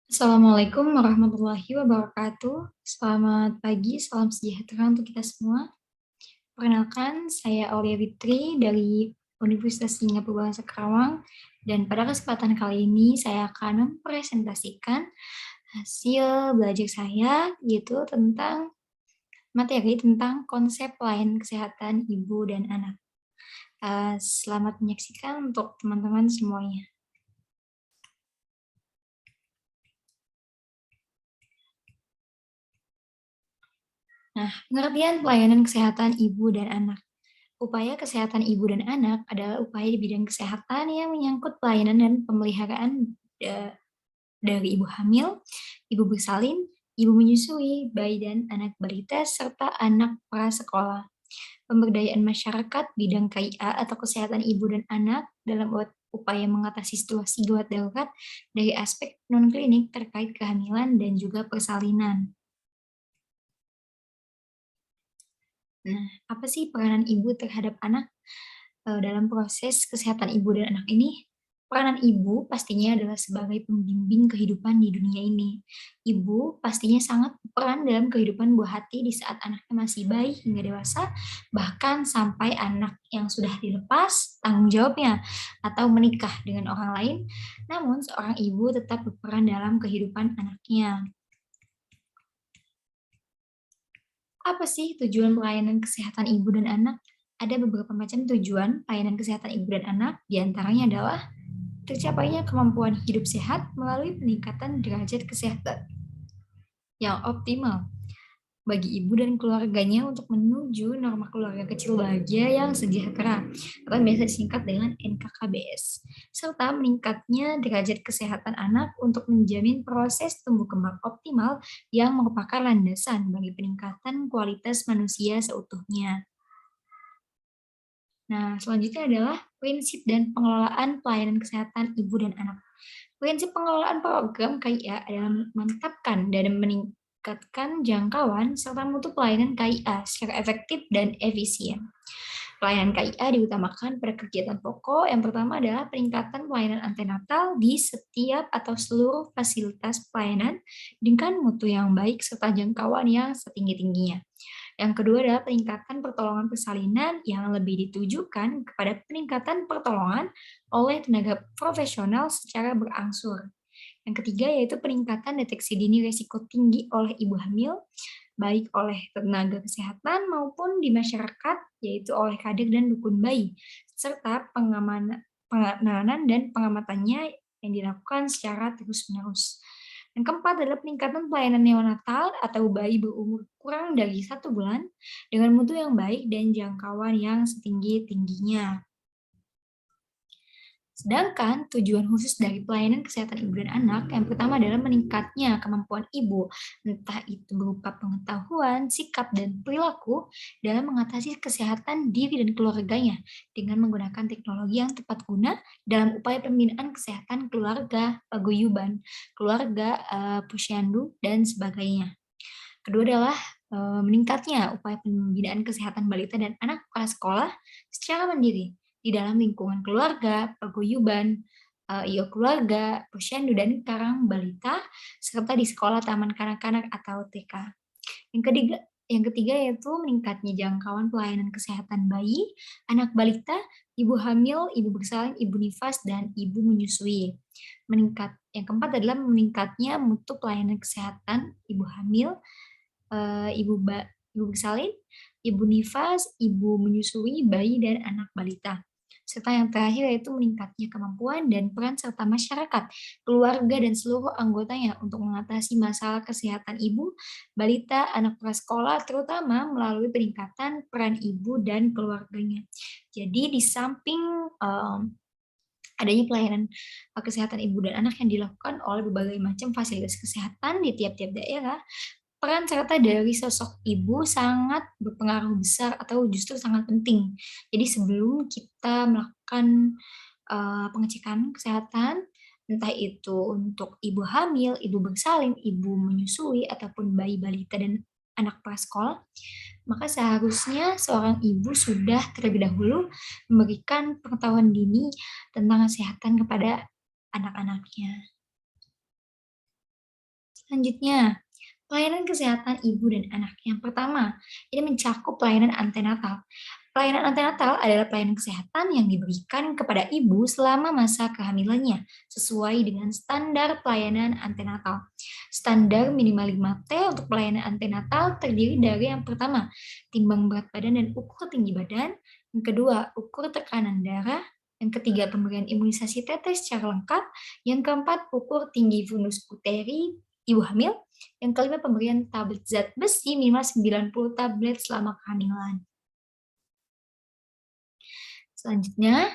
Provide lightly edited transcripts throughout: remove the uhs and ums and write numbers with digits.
Assalamualaikum warahmatullahi wabarakatuh. Selamat pagi, salam sejahtera untuk kita semua. Perkenalkan, saya Aulia Fitri dari Universitas Singapura Bangsa Karawang, dan pada kesempatan kali ini saya akan mempresentasikan hasil belajar saya, yaitu tentang materi tentang konsep pelayanan kesehatan ibu dan anak. Selamat menyaksikan untuk teman-teman semuanya. Nah, pengertian pelayanan kesehatan ibu dan anak. Upaya kesehatan ibu dan anak adalah upaya di bidang kesehatan yang menyangkut pelayanan dan pemeliharaan dari ibu hamil, ibu bersalin, ibu menyusui, bayi dan anak balita, serta anak prasekolah. Pemberdayaan masyarakat bidang KIA atau kesehatan ibu dan anak dalam upaya mengatasi situasi gawat darurat dari aspek non-klinik terkait kehamilan dan juga persalinan. Nah, apa sih peranan ibu terhadap anak? Dalam proses kesehatan ibu dan anak ini, peranan ibu pastinya adalah sebagai pembimbing kehidupan di dunia ini. Ibu pastinya sangat berperan dalam kehidupan buah hati di saat anaknya masih bayi hingga dewasa, bahkan sampai anak yang sudah dilepas tanggung jawabnya atau menikah dengan orang lain, namun seorang ibu tetap berperan dalam kehidupan anaknya. Apa sih tujuan pelayanan kesehatan ibu dan anak? Ada beberapa macam tujuan pelayanan kesehatan ibu dan anak, diantaranya adalah tercapainya kemampuan hidup sehat melalui peningkatan derajat kesehatan yang optimal bagi ibu dan keluarganya untuk menuju norma keluarga kecil bahagia yang sejahtera atau biasa disingkat dengan NKKBS, serta meningkatnya derajat kesehatan anak untuk menjamin proses tumbuh kembang optimal yang merupakan landasan bagi peningkatan kualitas manusia seutuhnya. Nah, selanjutnya adalah prinsip dan pengelolaan pelayanan kesehatan ibu dan anak. Prinsip pengelolaan program KIA adalah memantapkan dan meningkatkan jangkauan serta mutu pelayanan KIA secara efektif dan efisien. Pelayanan KIA diutamakan pada kegiatan pokok. Yang pertama adalah peningkatan pelayanan antenatal di setiap atau seluruh fasilitas pelayanan dengan mutu yang baik serta jangkauan yang setinggi-tingginya. Yang kedua adalah peningkatan pertolongan persalinan yang lebih ditujukan kepada peningkatan pertolongan oleh tenaga profesional secara berangsur. Yang ketiga yaitu peningkatan deteksi dini risiko tinggi oleh ibu hamil, baik oleh tenaga kesehatan maupun di masyarakat, yaitu oleh kader dan dukun bayi, serta penanganan dan pengamatannya yang dilakukan secara terus-menerus. Yang keempat adalah peningkatan pelayanan neonatal atau bayi berumur kurang dari 1 bulan dengan mutu yang baik dan jangkauan yang setinggi-tingginya. Sedangkan tujuan khusus dari pelayanan kesehatan ibu dan anak yang pertama adalah meningkatnya kemampuan ibu, entah itu berupa pengetahuan, sikap, dan perilaku dalam mengatasi kesehatan diri dan keluarganya dengan menggunakan teknologi yang tepat guna dalam upaya pembinaan kesehatan keluarga, paguyuban, keluarga, posyandu, dan sebagainya. Kedua adalah meningkatnya upaya pembinaan kesehatan balita dan anak prasekolah secara mandiri di dalam lingkungan keluarga, paguyuban, IO keluarga, posyandu, dan karang balita, serta di sekolah taman kanak-kanak atau TK. Yang ketiga yaitu meningkatnya jangkauan pelayanan kesehatan bayi, anak balita, ibu hamil, ibu bersalin, ibu nifas, dan ibu menyusui. Yang keempat adalah meningkatnya mutu pelayanan kesehatan ibu hamil, ibu bersalin, ibu nifas, ibu menyusui, bayi, dan anak balita. Serta yang terakhir yaitu meningkatnya kemampuan dan peran serta masyarakat, keluarga, dan seluruh anggotanya untuk mengatasi masalah kesehatan ibu, balita, anak prasekolah, terutama melalui peningkatan peran ibu dan keluarganya. Jadi di samping adanya pelayanan kesehatan ibu dan anak yang dilakukan oleh berbagai macam fasilitas kesehatan di tiap-tiap daerah, peran serta dari sosok ibu sangat berpengaruh besar atau justru sangat penting. Jadi sebelum kita melakukan, pengecekan kesehatan, entah itu untuk ibu hamil, ibu bersalin, ibu menyusui, ataupun bayi balita dan anak prasekolah, maka seharusnya seorang ibu sudah terlebih dahulu memberikan pengetahuan dini tentang kesehatan kepada anak-anaknya. Selanjutnya, pelayanan kesehatan ibu dan anak. Yang pertama, ini mencakup pelayanan antenatal. Pelayanan antenatal adalah pelayanan kesehatan yang diberikan kepada ibu selama masa kehamilannya, sesuai dengan standar pelayanan antenatal. Standar minimal 5T untuk pelayanan antenatal terdiri dari yang pertama, timbang berat badan dan ukur tinggi badan. Yang kedua, ukur tekanan darah. Yang ketiga, pemberian imunisasi tetes secara lengkap. Yang keempat, ukur tinggi fundus uteri ibu hamil. Yang kelima, pemberian tablet zat besi minimal 90 tablet selama kehamilan. Selanjutnya,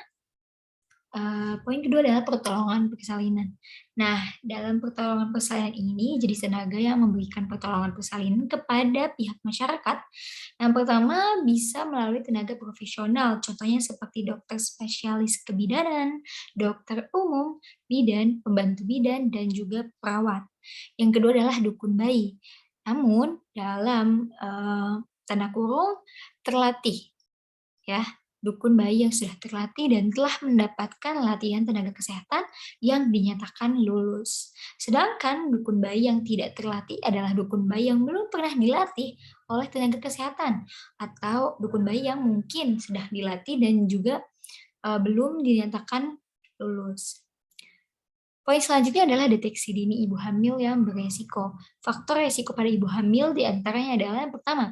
poin kedua adalah pertolongan persalinan. Nah, dalam pertolongan persalinan ini jenis tenaga yang memberikan pertolongan persalinan kepada pihak masyarakat. Yang pertama bisa melalui tenaga profesional, contohnya seperti dokter spesialis kebidanan, dokter umum, bidan, pembantu bidan, dan juga perawat. Yang kedua adalah dukun bayi. Namun dalam tanda kurung terlatih, ya, dukun bayi yang sudah terlatih dan telah mendapatkan latihan tenaga kesehatan yang dinyatakan lulus. Sedangkan dukun bayi yang tidak terlatih adalah dukun bayi yang belum pernah dilatih oleh tenaga kesehatan atau dukun bayi yang mungkin sudah dilatih dan juga belum dinyatakan lulus. Poin selanjutnya adalah deteksi dini ibu hamil yang beresiko. Faktor resiko pada ibu hamil diantaranya adalah yang pertama,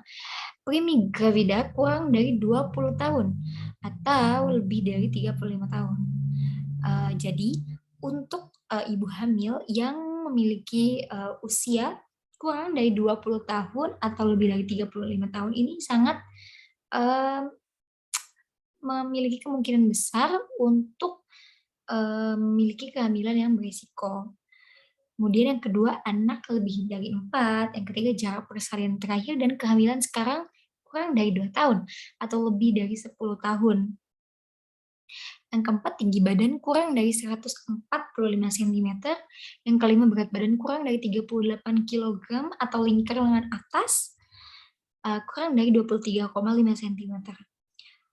primigravida kurang dari 20 tahun atau lebih dari 35 tahun. Jadi untuk ibu hamil yang memiliki usia kurang dari 20 tahun atau lebih dari 35 tahun ini sangat memiliki kemungkinan besar untuk memiliki kehamilan yang berisiko. Kemudian yang kedua, anak lebih dari 4. Yang ketiga, jarak persalinan terakhir dan kehamilan sekarang kurang dari 2 tahun atau lebih dari 10 tahun. Yang keempat, tinggi badan kurang dari 145 cm. Yang kelima, berat badan kurang dari 38 kg atau lingkar lengan atas kurang dari 23,5 cm.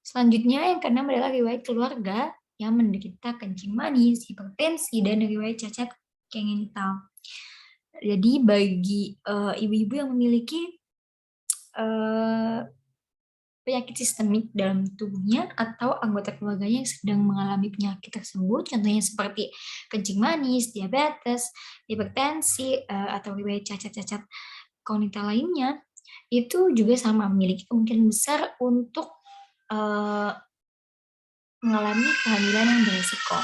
Selanjutnya, yang keenam adalah riwayat keluarga yang menderita kencing manis, hipertensi, dan riwayat cacat kongenital. Jadi bagi ibu-ibu yang memiliki penyakit sistemik dalam tubuhnya atau anggota keluarganya yang sedang mengalami penyakit tersebut, contohnya seperti kencing manis, diabetes, hipertensi, atau riwayat cacat-cacat kongenital lainnya, itu juga sama memiliki kemungkinan besar untuk mengalami kehamilan yang beresiko.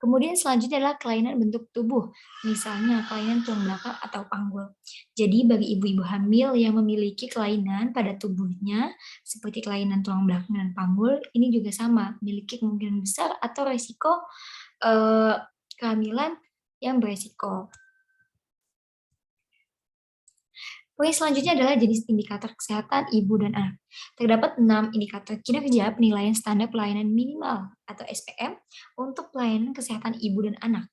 Kemudian selanjutnya adalah kelainan bentuk tubuh, misalnya kelainan tulang belakang atau panggul. Jadi bagi ibu-ibu hamil yang memiliki kelainan pada tubuhnya, seperti kelainan tulang belakang dan panggul, ini juga sama, memiliki kemungkinan besar atau resiko kehamilan yang beresiko. Poin selanjutnya adalah jenis indikator kesehatan ibu dan anak. Terdapat 6 indikator kinerja penilaian standar pelayanan minimal atau SPM untuk pelayanan kesehatan ibu dan anak,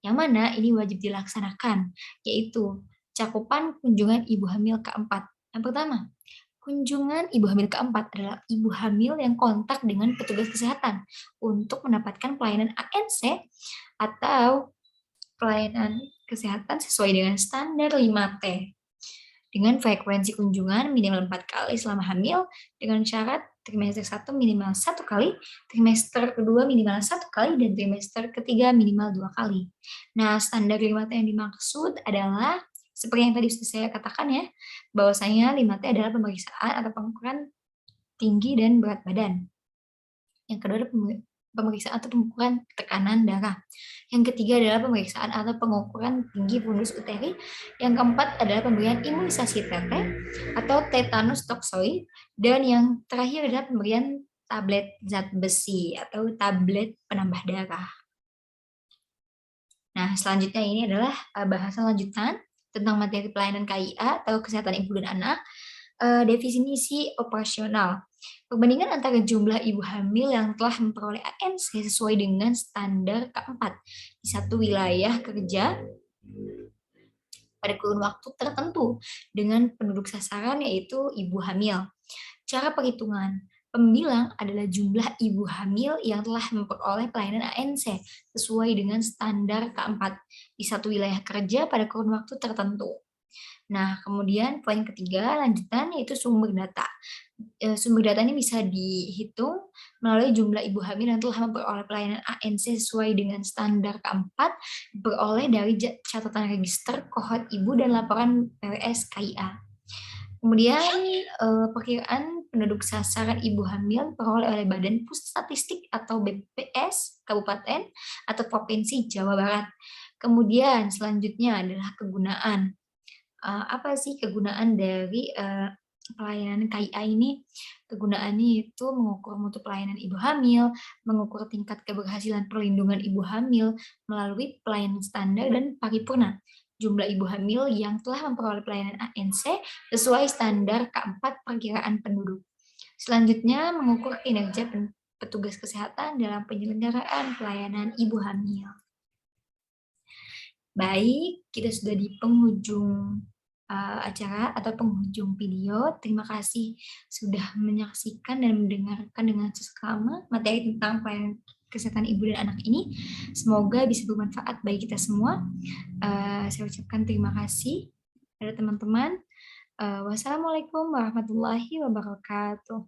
yang mana ini wajib dilaksanakan, yaitu cakupan kunjungan ibu hamil keempat. Yang pertama, kunjungan ibu hamil keempat adalah ibu hamil yang kontak dengan petugas kesehatan untuk mendapatkan pelayanan ANC atau pelayanan kesehatan sesuai dengan standar 5T. Dengan frekuensi kunjungan minimal 4 kali selama hamil, dengan syarat trimester 1 minimal 1 kali, trimester kedua minimal 1 kali, dan trimester ketiga minimal 2 kali. Nah, standar 5T yang dimaksud adalah, seperti yang tadi sudah saya katakan ya, bahwasanya 5T adalah pemeriksaan atau pengukuran tinggi dan berat badan. Yang kedua adalah pemeriksaan atau pengukuran tekanan darah. Yang ketiga adalah pemeriksaan atau pengukuran tinggi fundus uteri. Yang keempat adalah pemberian imunisasi TT atau tetanus toxoid. Dan yang terakhir adalah pemberian tablet zat besi atau tablet penambah darah. Nah, selanjutnya ini adalah bahasan lanjutan tentang materi pelayanan KIA atau kesehatan ibu dan anak. Definisi operasional. Perbandingan antara jumlah ibu hamil yang telah memperoleh ANC sesuai dengan standar keempat di satu wilayah kerja pada kurun waktu tertentu dengan penduduk sasaran yaitu ibu hamil. Cara perhitungan. Pembilang adalah jumlah ibu hamil yang telah memperoleh pelayanan ANC sesuai dengan standar K4 di satu wilayah kerja pada kurun waktu tertentu. Nah, kemudian poin ketiga lanjutan yaitu sumber data. Sumber data ini bisa dihitung melalui jumlah ibu hamil yang telah memperoleh pelayanan ANC sesuai dengan standar keempat, diperoleh dari catatan register, kohort ibu, dan laporan PWS KIA. Kemudian perkiraan penduduk sasaran ibu hamil diperoleh oleh Badan Pusat Statistik atau BPS Kabupaten atau Provinsi Jawa Barat. Kemudian selanjutnya adalah kegunaan. Apa sih kegunaan dari pelayanan KIA ini? Kegunaannya itu mengukur mutu pelayanan ibu hamil, mengukur tingkat keberhasilan perlindungan ibu hamil melalui pelayanan standar dan paripurna. Jumlah ibu hamil yang telah memperoleh pelayanan ANC sesuai standar K4 perkiraan penduduk. Selanjutnya, mengukur kinerja petugas kesehatan dalam penyelenggaraan pelayanan ibu hamil. Baik, kita sudah di penghujung acara atau penghujung video. Terima kasih sudah menyaksikan dan mendengarkan dengan seksama materi tentang pelayanan kesehatan ibu dan anak ini. Semoga bisa bermanfaat bagi kita semua. Saya ucapkan terima kasih pada teman-teman. Wassalamualaikum warahmatullahi wabarakatuh.